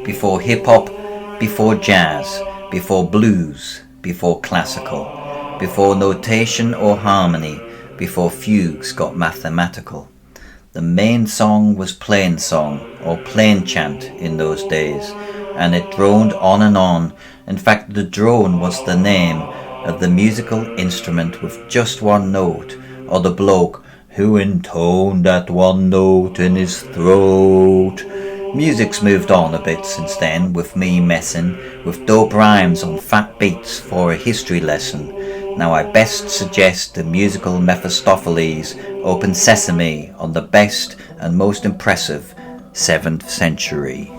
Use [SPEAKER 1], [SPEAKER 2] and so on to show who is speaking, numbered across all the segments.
[SPEAKER 1] before hip-hop, before jazz, before blues, before classical, before notation or harmony, before fugues got mathematical. The main song was plain song or plain chant in those days, and it droned on and on. In fact, the drone was the name of the musical instrument with just one note, or the bloke who intoned that one note in his throat. Music's moved on a bit since then, with me messing with dope rhymes on fat beats for a history lesson. Now I best suggest the musical Mephistopheles Open Sesame on the best and most impressive 7th century.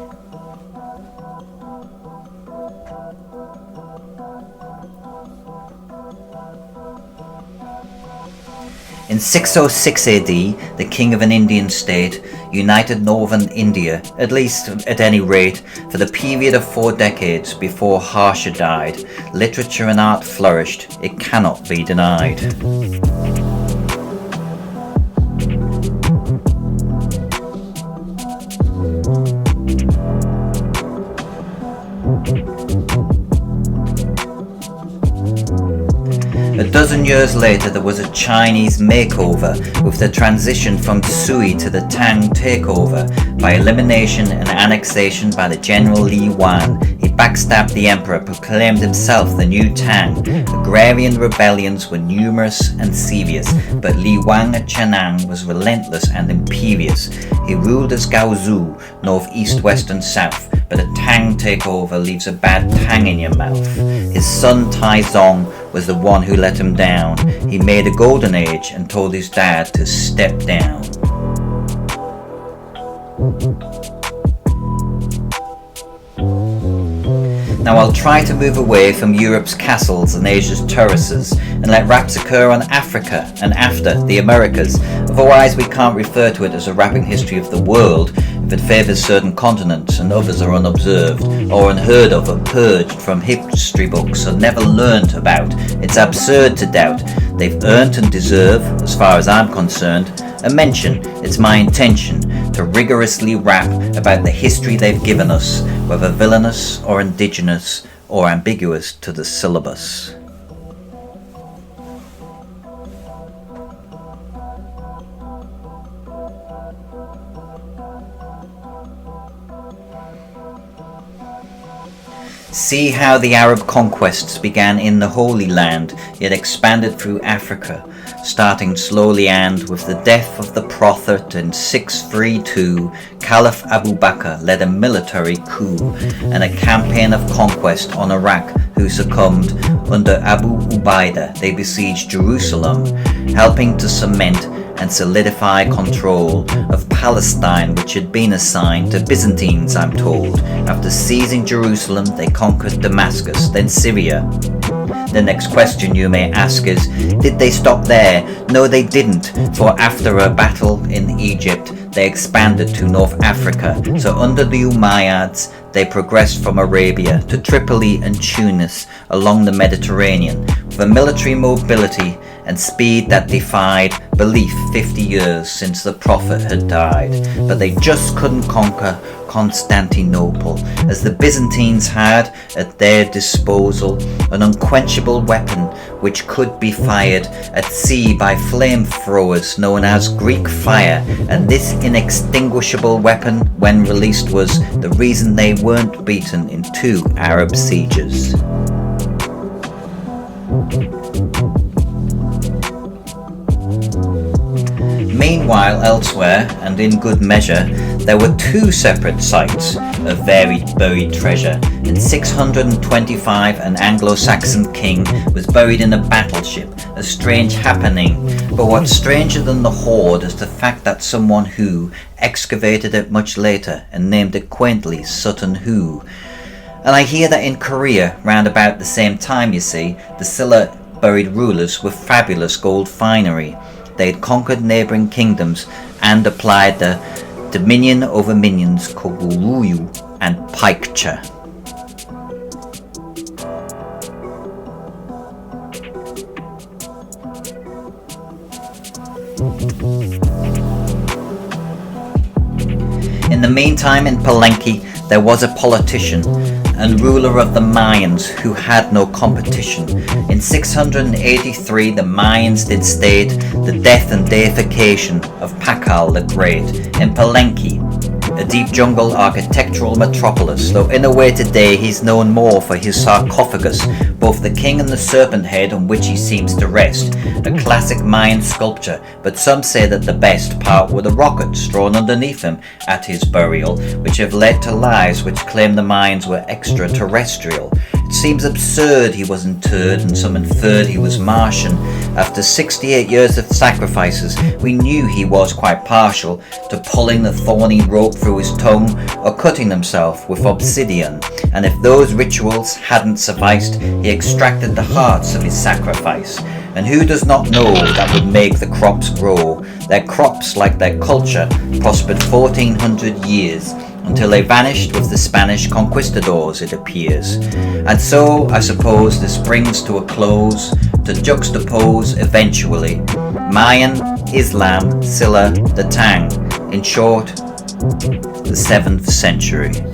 [SPEAKER 1] In 606 AD, the king of an Indian state united northern India, at least at any rate, for the period of 4 decades before Harsha died. Literature and art flourished, it cannot be denied. A dozen years later, there was a Chinese makeover with the transition from Sui to the Tang takeover by elimination and annexation by the general Li Wan. He backstabbed the emperor, proclaimed himself the new Tang. Agrarian rebellions were numerous and serious, but Li Wang at Chanang was relentless and imperious. He ruled as Gaozu, north, east, west and south, but a Tang takeover leaves a bad tang in your mouth. His son Taizong was the one who let him down. He made a golden age and told his dad to step down. Now I'll try to move away from Europe's castles and Asia's terraces and let raps occur on Africa and after the Americas. Otherwise we can't refer to it as a rapping history of the world if it favours certain continents and others are unobserved or unheard of or purged from history books or never learnt about. It's absurd to doubt. They've earned and deserve, as far as I'm concerned, a mention. It's my intention to rigorously rap about the history they've given us, whether villainous or indigenous or ambiguous to the syllabus. See how the Arab conquests began in the Holy Land, yet expanded through Africa, starting slowly, and with the death of the Prophet in 632, Caliph Abu Bakr led a military coup and a campaign of conquest on Iraq, who succumbed. Under Abu Ubaidah, they besieged Jerusalem, helping to cement and solidify control of Palestine, which had been assigned to Byzantines, I'm told. After seizing Jerusalem, they conquered Damascus, then Syria. The next question you may ask is, did they stop there? No, they didn't, for after a battle in Egypt, they expanded to North Africa. So under the Umayyads, they progressed from Arabia to Tripoli and Tunis along the Mediterranean, with a military mobility and speed that defied belief 50 years since the Prophet had died. But they just couldn't conquer Constantinople, as the Byzantines had at their disposal an unquenchable weapon which could be fired at sea by flamethrowers known as Greek fire, and this inextinguishable weapon, when released, was the reason they weren't beaten in 2 Arab sieges. Meanwhile, elsewhere, and in good measure, there were 2 separate sites of varied buried treasure. In 625, an Anglo-Saxon king was buried in a battleship, a strange happening. But what's stranger than the hoard is the fact that someone who excavated it much later and named it quaintly Sutton Hoo. And I hear that in Korea, round about the same time, you see, the Silla buried rulers with fabulous gold finery. They had conquered neighbouring kingdoms and applied the dominion over minions Koguruyu and Paikcha. In the meantime, in Palenque, there was a politician and ruler of the Mayans who had no competition. In 683 the Mayans did state the death and deification of Pakal the Great in Palenque, a deep jungle architectural metropolis, though in a way today he's known more for his sarcophagus, both the king and the serpent head on which he seems to rest, a classic Mayan sculpture, but some say that the best part were the rockets thrown underneath him at his burial, which have led to lies which claim the Mayans were extraterrestrial. It seems absurd he was interred and some inferred he was Martian. After 68 years of sacrifices, we knew he was quite partial to pulling the thorny rope through his tongue or cutting himself with obsidian, and if those rituals hadn't sufficed, he extracted the hearts of his sacrifice. And who does not know that would make the crops grow? Their crops, like their culture, prospered 1400 years, until they vanished with the Spanish conquistadors, it appears. And so, I suppose this brings to a close, to juxtapose eventually Mayan, Islam, Silla, the Tang, in short, the 7th century.